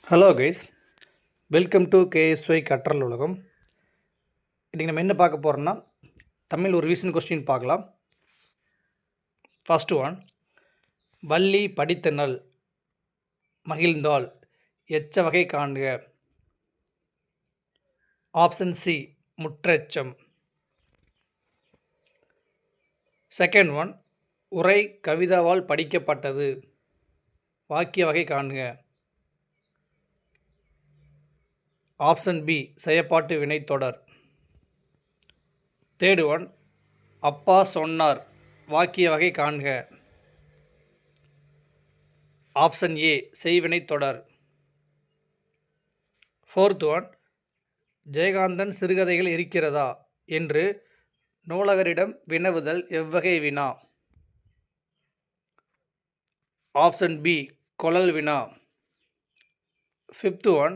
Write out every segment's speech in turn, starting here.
Hello guys, welcome to KSY கற்றல் உலகம். இன்றைக்கி நம்ம என்ன பார்க்க போகிறோம்னா, தமிழ் ஒரு ரீசன் கொஸ்டின் பார்க்கலாம். ஃபர்ஸ்ட் ஒன், வள்ளி படித்தனள் மகிழ்ந்தாள் எச்ச வகை காண்க. ஆப்ஷன் சி, முற்றெச்சம். செகண்ட் ஒன், உரை கவிதாவால் படிக்கப்பட்டது, வாக்கிய வகை காண்க. ஆப்ஷன் பி, செயப்பாட்டு வினைத்தொடர். தேர்ட் ஒன், அப்பா சொன்னார், வாக்கிய வகை காண்க. ஆப்ஷன் ஏ, செய்வினைத் தொடர். ஃபோர்த் ஒன், ஜெயகாந்தன் சிறுகதைகள் இருக்கிறதா என்று நூலகரிடம் வினவுதல் எவ்வகை வினா. ஆப்ஷன் பி, கொளல் வினா. ஃபிஃப்த் ஒன்,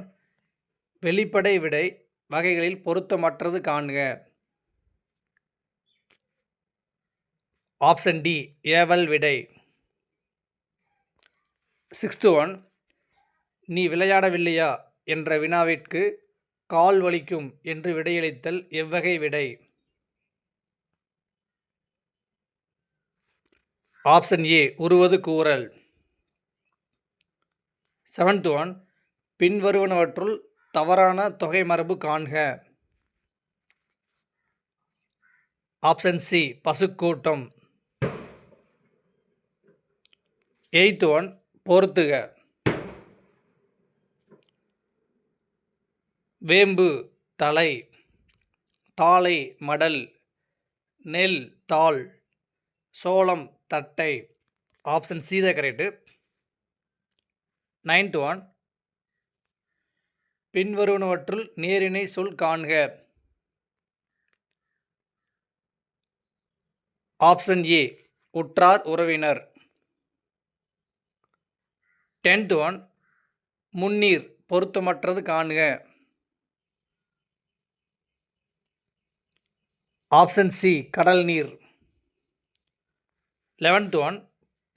வெளிப்படை விடை வகைகளில் பொருத்தமற்றது காண்க. ஆப்ஷன் டி, ஏவல் விடை. சிக்ஸ்த் ஒன், நீ விளையாடவில்லையா என்ற வினாவிற்கு கால் வலிக்கும் என்று விடையளித்தல் எவ்வகை விடை. ஆப்ஷன் ஏ, உருவது கூறல். செவன்த் ஒன், பின்வருவனவற்றுள் தவறான தொகை மரபு காண்க. ஆப்ஷன் சி, பசுக்கூட்டம். எய்த் ஒன், பொறுத்துக. வேம்பு தலை, தாளை மடல், நெல் தாள், சோளம் தட்டை. ஆப்ஷன் சி தான் கரெக்டு. நைன்த் ஒன், பின்வருவனவற்றுள் நேரிணை சொல் காண்க. ஆப்ஷன் ஏ, உற்றார் உறவினர். 10th ஒன், முன்னீர் பொருத்தமற்றது காண்க. ஆப்ஷன் சி, கடல் நீர். 11th ஒன்,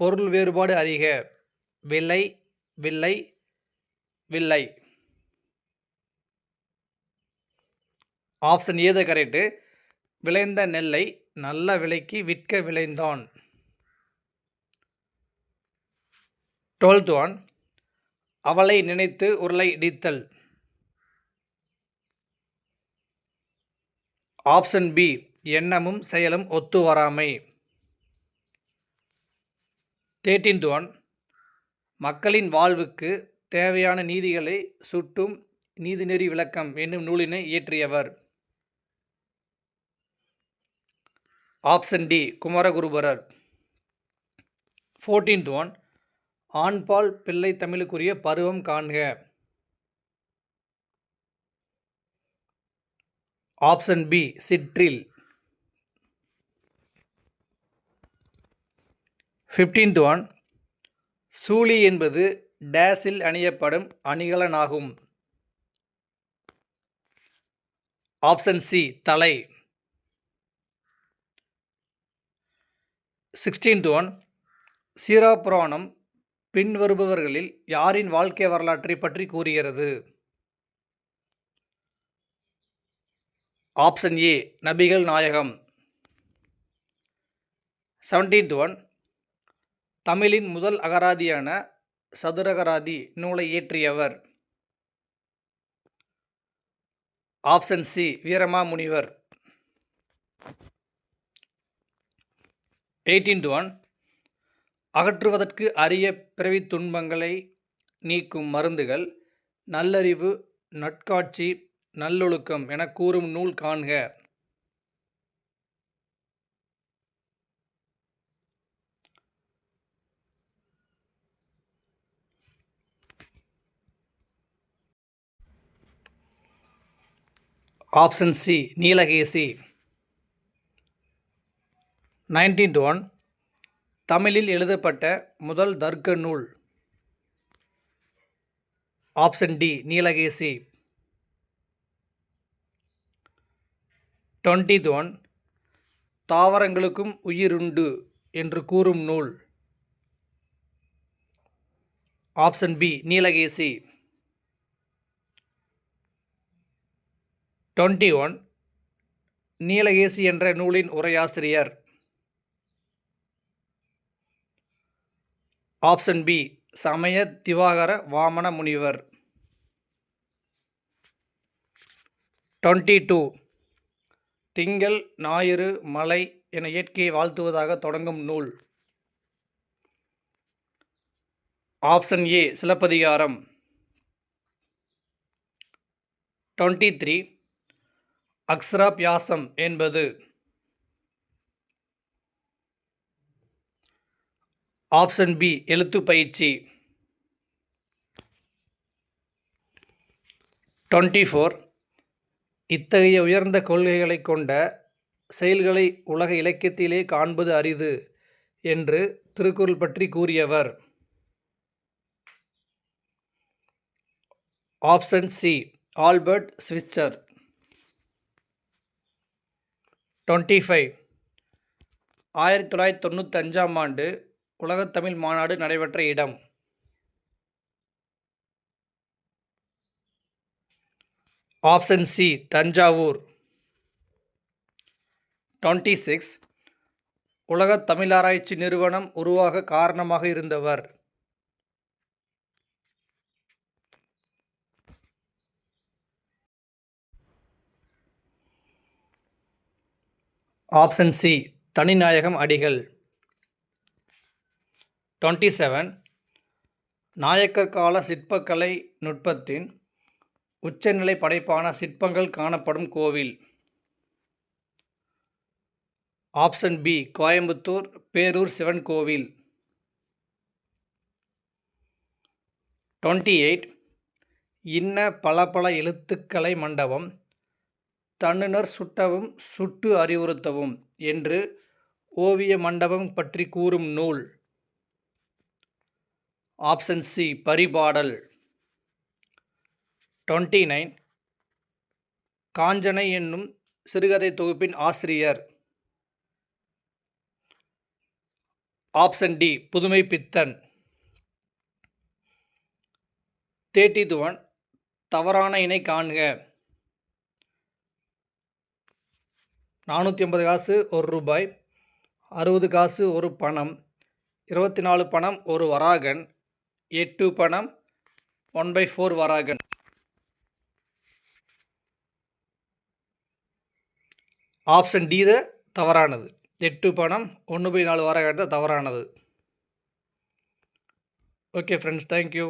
பொருள் வேறுபாடு அறிக. விலை, வில்லை, வில்லை. ஆப்ஷன் ஏ தான் கரெக்டு. விளைந்த நெல்லை நல்ல விலைக்கு விற்க விளைந்தான். 12th ஒன், அவளை நினைத்து உருளை இடித்தல். ஆப்ஷன் பி, எண்ணமும் செயலும் ஒத்து வராமை. 13th ஒன், மக்களின் வாழ்வுக்கு தேவையான நீதிகளை சுட்டும் நீதிநெறி விளக்கம் என்னும் நூலினை இயற்றியவர். Option D, Kumaraguruparar. 14th one, ஆண்பால் பிள்ளை தமிழுக்குரிய பருவம் காண்க. ஆப்ஷன் பி, சிற்றில். 15th ஒன், சூளி என்பது டேஸில் அணியப்படும் அணிகலனாகும். ஆப்ஷன் சி, தலை. 16th ஒன், சீராப்புராணம் பின்வருபவர்களில் யாரின் வாழ்க்கை வரலாற்றை பற்றி கூறுகிறது. ஆப்ஷன் ஏ, நபிகள் நாயகம். 17th ஒன், தமிழின் முதல் அகராதியான சதுரகராதி நூலை இயற்றியவர். Option C, Veeramamunivar. 18th one, அகற்றுவதற்கு அரிய பிறவி துன்பங்களை நீக்கும் மருந்துகள் நல்லறிவு, நட்காட்சி, நல்லொழுக்கம் என கூறும் நூல் காண்க. Option C, Neelakesi. 19th one, தமிழில் எழுதப்பட்ட முதல் தர்க்க நூல். Option D, Neelakesi. 20th one, தாவரங்களுக்கும் உயிருண்டு என்று கூறும் நூல். Option B, Neelakesi. 21 நீலகேசி என்ற நூலின் உரையாசிரியர். ஆப்ஷன் பி சமய திவாகர வாமன முனிவர். 22 திங்கள் ஞாயிறு மலை என இயற்கையை வாழ்த்துவதாக தொடங்கும் நூல். Option A Silappatikaram. 23 அக்ஷராபியாசம் என்பது. ஆப்ஷன் பி எழுத்து பயிற்சி. 24 இத்தகைய உயர்ந்த கொள்கைகளை கொண்ட செயல்களை உலக இலக்கியத்திலே காண்பது அரிது என்று திருக்குறள் பற்றி கூறியவர். Option C Albert Schweitzer. 25 1995ஆம் ஆண்டு உலகத்தமிழ் மாநாடு நடைபெற்ற இடம். Option C Thanjavur. 26 உலகத் தமிழாராய்ச்சி நிறுவனம் உருவாக காரணமாக இருந்தவர். ஆப்ஷன் சி தனிநாயகம் அடிகள். 27 நாயக்கர் கால சிற்பக்கலை நுட்பத்தின் உச்சநிலை படைப்பான சிற்பங்கள் காணப்படும் கோவில். ஆப்ஷன் பி கோயம்புத்தூர் பேரூர் சிவன் கோவில். 28 இன்ன பல எழுத்துக்கலை மண்டபம் தன்னுணர் சுட்டவும் சுட்டு அறிவுறுத்தவும் என்று ஓவிய மண்டபம் பற்றி கூறும் நூல். Option C Paripadal. 29 காஞ்சனை என்னும் சிறுகதை தொகுப்பின் ஆசிரியர். ஆப்ஷன் டி புதுமை பித்தன். 31 தவறான இணை காண்க. 450 காசு 1 ரூபாய், 60 காசு 1 பணம், 24 பணம் 1 வராகன், 8 பணம் 1/4 வராகன். ஆப்ஷன் டி தவறானது. 8 பணம் 1/4 வராகன் தான் தவறானது. Okay friends, thank you.